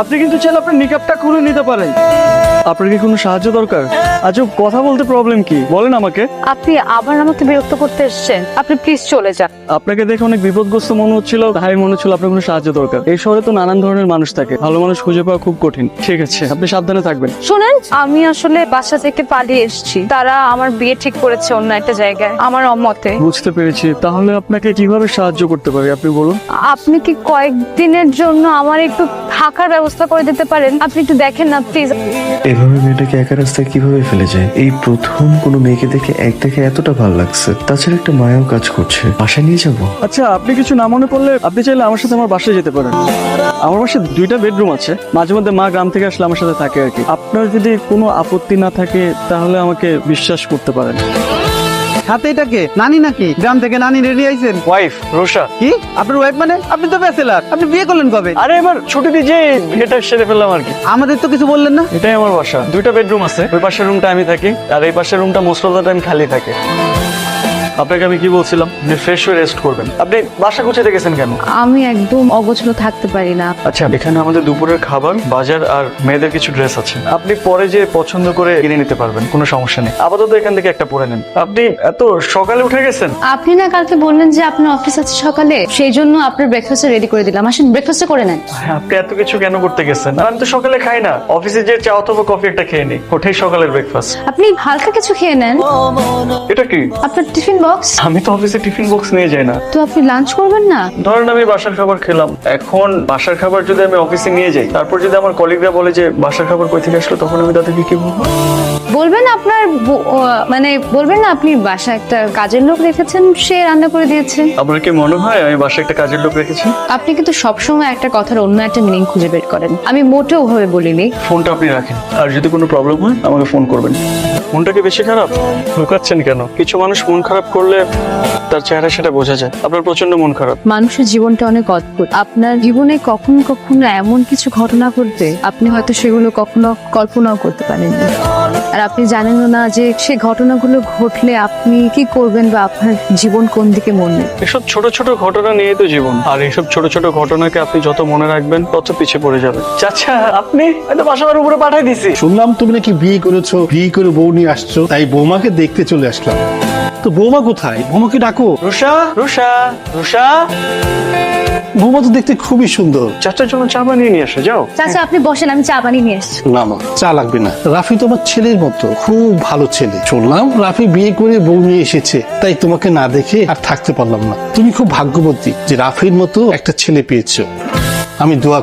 আপনি কিন্তু চাইলে আপনার নিকাবটা খুলে নিতে পারেন। আপনার কি কোনো সাহায্য দরকার? আজব কথা বলতে প্রবলেম কি বলেন আমাকে। আপনি আবার আমাকে বিরক্ত করতে এসেছেন, আপনি প্লিজ চলে যান। আপনাকে দেখে অনেক বিপদগ্রস্ত মনে হচ্ছিল, তাই মনে হচ্ছিল আপনার কোনো সাহায্য দরকার। এই শহরে তো নানান ধরনের মানুষ থাকে, ভালো মানুষ খুঁজে পাওয়া খুব কঠিন। ঠিক আছে, আপনি সাবধানে থাকবেন। শুনেন, আমি আসলে বাসা থেকে পালিয়ে এসেছি। তারা আমার বিয়ে ঠিক করেছে অন্য একটা জায়গায় আমার অমতে। বুঝতে পেরেছি, তাহলে আপনাকে কিভাবে সাহায্য করতে পারি আপনি বলুন। আপনি কি কয়েকদিনের জন্য আমার একটু থাকার ব্যবস্থা করে দিতে পারেন? আপনি একটু দেখেন না প্লিজ। এভাবে মেয়েটাকে একা রাস্তায় কিভাবে ফেলে যায়? এই প্রথম কোনো মেয়েকে দেখে এতটা ভালো লাগছে। তাছাড়া একটা মায়াও কাজ করছে। বাসায় নিয়ে যাবো? আচ্ছা, আপনি কিছু না মনে করলে আপনি চাইলে আমার সাথে আমার বাসায় যেতে পারেন। আমার বাসায় 2টা বেডরুম আছে, মাঝে মধ্যে মা গ্রাম থেকে আসলে আমার সাথে থাকে আর কি। আপনার যদি কোনো আপত্তি না থাকে তাহলে আমাকে বিশ্বাস করতে পারেন। হাতে এটাকে নানি নাকি? গ্রাম থেকে নানি রেডি আইছেন? ওয়াইফ রোশা। কি আপনার ওয়াইফ? মানে আপনি তো ব্যাচেলার, আপনি বিয়ে করলেন কবে? আরে এবার ছুটি দিয়ে যে বিয়েটা সেরে ফেললাম আর কি। আমাদের তো কিছু বললেন না। এটাই আমার বাসা, 2টা বেডরুম আছে। ওই পাশের রুমটা আমি থাকি আর এই পাশের রুমটা মোস্ট অফ দ্য টাইম খালি থাকে। আপনাকে আমি কি বলছিলাম, আপনি ফ্রেশ হয়ে রেস্ট করবেন। আপনি বাসা গুছিয়ে গেছেন কেন? আমি একদম অগোছলো থাকতে পারি না। আচ্ছা, এখানে আমাদের দুপুরের খাবার, বাজার আর মেয়েদের কিছু ড্রেস আছে। আপনি পরে যে পছন্দ করে কিনে নিতে পারবেন, কোনো সমস্যা নেই। আপাতত এখান থেকে একটা পরে নেন। আপনি এত সকালে উঠে গেছেন? আপনি না কালকে বললেন যে আপনার অফিস আছে সকালে, সেই জন্য আপনার ব্রেকফাস্ট রেডি করে দিলাম। আসেন ব্রেকফাস্ট করে নেন। হ্যাঁ, আপনি এত কিছু কেন করতে গেছেন? আর আমি তো সকালে খাই না, অফিসে যে চা অথবা কফি একটা খেয়ে নিই, ওটাই সকালের ব্রেকফাস্ট। আপনি হালকা কিছু খেয়ে নেন। এটা কি? আপনার টিফিন বক্স। আমি তো অফিসে টিফিন বক্স নিয়ে যাই না। তো আপনি লাঞ্চ করবেন না? ধরেন আমি বাসার খাবার খেলাম, এখন বাসার খাবার যদি আমি অফিসে নিয়ে যাই, তারপর যদি আমার কলিগরা বলে যে বাসার খাবার কই থেকে আসলো, তখন আমি তাদেরকে কি বলবো? বলবেন আপনার মানে বলবেন না আপনি বাসায় একটা কাজের লোক রেখেছেন, সে রান্না করে দিয়েছে। আপনার কি মনে হয় আমি বাসায় একটা কাজের লোক রেখেছি? আপনি কিন্তু সবসময় একটা কথার অন্য একটা মিনিং খুঁজে বের করেন। আমি মোটেও ভাবে বলিনি। ফোনটা আপনি রাখেন, আর যদি কোনো প্রবলেম হয় আমাকে ফোন করবেন। মনটা কি বেশি খারাপ? লুকাচ্ছেন কেন? কিছু মানুষ মন খারাপ করলে তার চেহারা সেটা বোঝা যায়। আপনার প্রচন্ড মন খারাপ। মানুষের জীবনটা অনেক অদ্ভুত। আপনার জীবনে কখনো কখনো এমন কিছু ঘটনা ঘটবে, আপনি হয়তো সেগুলো কখনো কল্পনাও করতে পারেননি। আর আপনি জানেনও না যে সেই ঘটনাগুলো ঘটলে আপনি কি করবেন বা আপনার জীবন কোন দিকে মন নেবে। এসব ছোট ছোট ঘটনা নিয়ে তো জীবন, আর এইসব ছোট ছোট ঘটনাকে আপনি যত মনে রাখবেন তত পিছিয়ে পড়ে যাবেন। চাচা, আপনি হয়তো বাসার উপরে পাঠিয়ে দিছি। শুনলাম তুমি নাকি বিয়ে করেছো, বিয়ে করে বউ নিয়ে আসছো, তাই বৌমাকে দেখতে চলে আসলাম। তো বৌমা কোথায়? বৌমাকে ডাকো। রুষা, রুষা, রুষা। বৌমা তো দেখতে খুবই সুন্দর। চাচার জন্য চা বানিয়ে নিয়ে আসো, যাও। চাচা আপনি বসেন, আমি চা বানিয়ে নিয়ে এসছি। না মা, চা লাগবে না। রাফি তোমার ছেলের মতো, খুব ভালো ছেলে। শুনলাম রাফি বিয়ে করে বউ নিয়ে এসেছে, তাই তোমাকে না দেখে আর থাকতে পারলাম না। তুমি খুব ভাগ্যবতী যে রাফির মতো একটা ছেলে পেয়েছো। আমি দোয়া